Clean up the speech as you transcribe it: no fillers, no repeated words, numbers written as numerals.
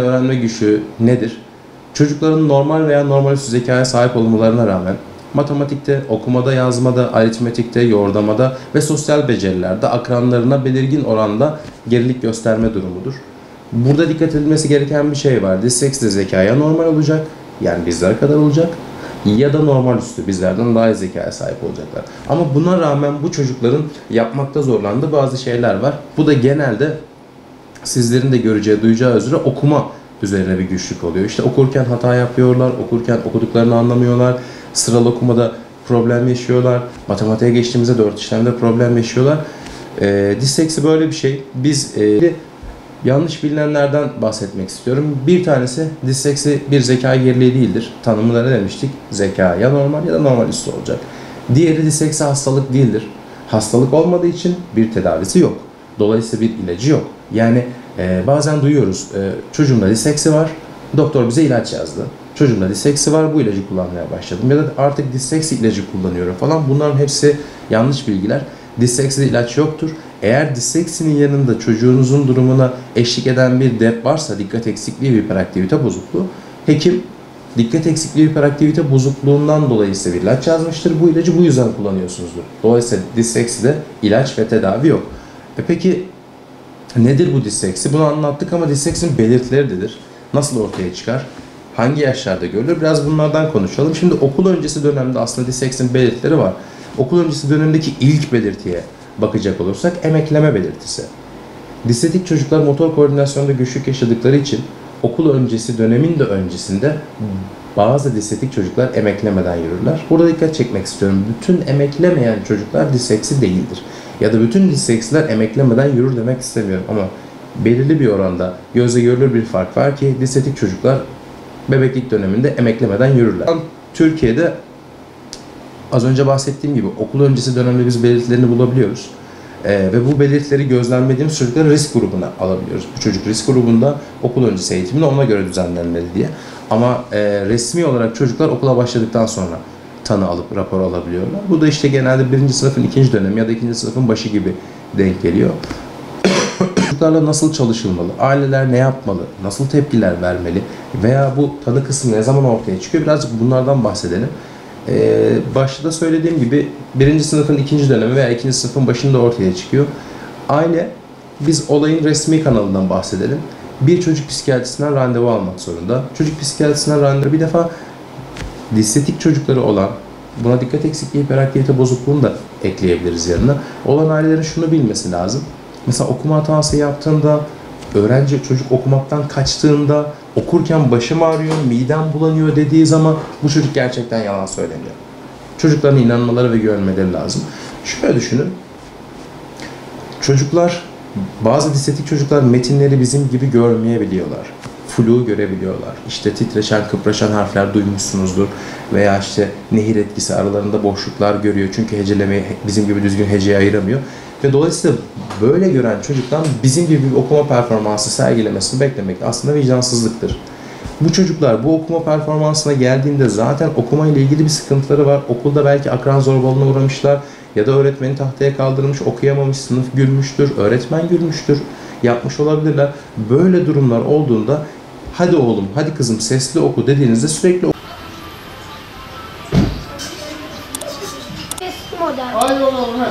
Öğrenme güçlüğü nedir? Çocukların normal veya normalüstü zekaya sahip olmalarına rağmen matematikte, okumada, yazmada, aritmetikte, yordamada ve sosyal becerilerde akranlarına belirgin oranda gerilik gösterme durumudur. Burada dikkat edilmesi gereken bir şey var. Disleksi de zekaya normal olacak, yani bizler kadar olacak ya da normalüstü bizlerden daha iyi zekaya sahip olacaklar. Ama buna rağmen bu çocukların yapmakta zorlandığı bazı şeyler var. Bu da genelde sizlerin de göreceği, duyacağı üzere okuma üzerine bir güçlük oluyor. İşte okurken hata yapıyorlar, okurken okuduklarını anlamıyorlar, sıralı okumada problem yaşıyorlar, matematiğe geçtiğimizde 4 işlemde problem yaşıyorlar. Disleksi böyle bir şey. Biz yanlış bilinenlerden bahsetmek istiyorum. Bir tanesi, disleksi bir zeka geriliği değildir. Tanımında ne demiştik? Zeka ya normal ya da normal üstü olacak. Diğeri, disleksi hastalık değildir. Hastalık olmadığı için bir tedavisi yok. Dolayısıyla bir ilacı yok. Yani bazen duyuyoruz, çocuğumda disleksi var, doktor bize ilaç yazdı. Çocuğumda disleksi var, bu ilacı kullanmaya başladım. Ya da artık disleksi ilacı kullanıyorum falan. Bunların hepsi yanlış bilgiler. Dislekside ilaç yoktur. Eğer disleksinin yanında çocuğunuzun durumuna eşlik eden bir DEB varsa, dikkat eksikliği ve hiperaktivite bozukluğu, hekim dikkat eksikliği ve hiperaktivite bozukluğundan dolayı size bir ilaç yazmıştır. Bu ilacı bu yüzden kullanıyorsunuzdur. Dolayısıyla dislekside ilaç ve tedavi yok. Peki nedir bu disleksi? Bunu anlattık ama disleksinin belirtileri nedir? Nasıl ortaya çıkar? Hangi yaşlarda görülür? Biraz bunlardan konuşalım. Şimdi okul öncesi dönemde aslında disleksinin belirtileri var. Okul öncesi dönemdeki ilk belirtiye bakacak olursak emekleme belirtisi. Disleksik çocuklar motor koordinasyonda güçlük yaşadıkları için okul öncesi dönemin de öncesinde bazı disleksik çocuklar emeklemeden yürürler. Burada dikkat çekmek istiyorum. Bütün emeklemeyen çocuklar disleksi değildir. Ya da bütün disleksiler emeklemeden yürür demek istemiyorum ama belirli bir oranda gözle görülür bir fark var ki disleksik çocuklar bebeklik döneminde emeklemeden yürürler. Türkiye'de az önce bahsettiğim gibi okul öncesi dönemde biz belirtilerini bulabiliyoruz. Ve bu belirtileri gözlemlediğimiz çocukları risk grubuna alabiliyoruz. Bu çocuk risk grubunda, okul öncesi eğitimini ona göre düzenlenmeli diye. Ama resmi olarak çocuklar okula başladıktan sonra tanı alıp rapor alabiliyorlar. Bu da işte genelde 1. sınıfın 2. dönemi ya da 2. sınıfın başı gibi denk geliyor. Çocuklarla nasıl çalışılmalı? Aileler ne yapmalı? Nasıl tepkiler vermeli? Veya bu tanı kısmı ne zaman ortaya çıkıyor? Birazcık bunlardan bahsedelim. Başta da söylediğim gibi 1. sınıfın 2. dönemi veya 2. sınıfın başında ortaya çıkıyor. Aile, biz olayın resmi kanalından bahsedelim. Bir çocuk psikiyatrisinden randevu almak zorunda. Çocuk psikiyatrisinden randevu, bir defa disleksik çocukları olan, buna dikkat eksikliği, hiperaktivite bozukluğunu da ekleyebiliriz yanına, olan ailelerin şunu bilmesi lazım. Mesela okuma hatası yaptığında, öğrenci çocuk okumaktan kaçtığında, okurken başım ağrıyor, midem bulanıyor dediği zaman bu çocuk gerçekten yalan söylemiyor. Çocukların inanmaları ve güvenmeleri lazım. Şöyle düşünün. Çocuklar, bazı disleksik çocuklar metinleri bizim gibi görmeyebiliyorlar. Flu görebiliyorlar. İşte titreşen, kıpraşan harfler duymuşsunuzdur. Veya işte nehir etkisi, aralarında boşluklar görüyor. Çünkü hecelemeyi bizim gibi düzgün heceye ayıramıyor. Ve dolayısıyla böyle gören çocuktan bizim gibi bir okuma performansı sergilemesini beklemek aslında vicdansızlıktır. Bu çocuklar bu okuma performansına geldiğinde zaten okuma ile ilgili bir sıkıntıları var. Okulda belki akran zorbalığına uğramışlar ya da öğretmeni tahtaya kaldırmış, okuyamamış, sınıf gülmüştür, öğretmen gülmüştür, yapmış olabilirler. Böyle durumlar olduğunda hadi oğlum, hadi kızım sesli oku dediğinizde sürekli Eski model. Haydi oğlum he.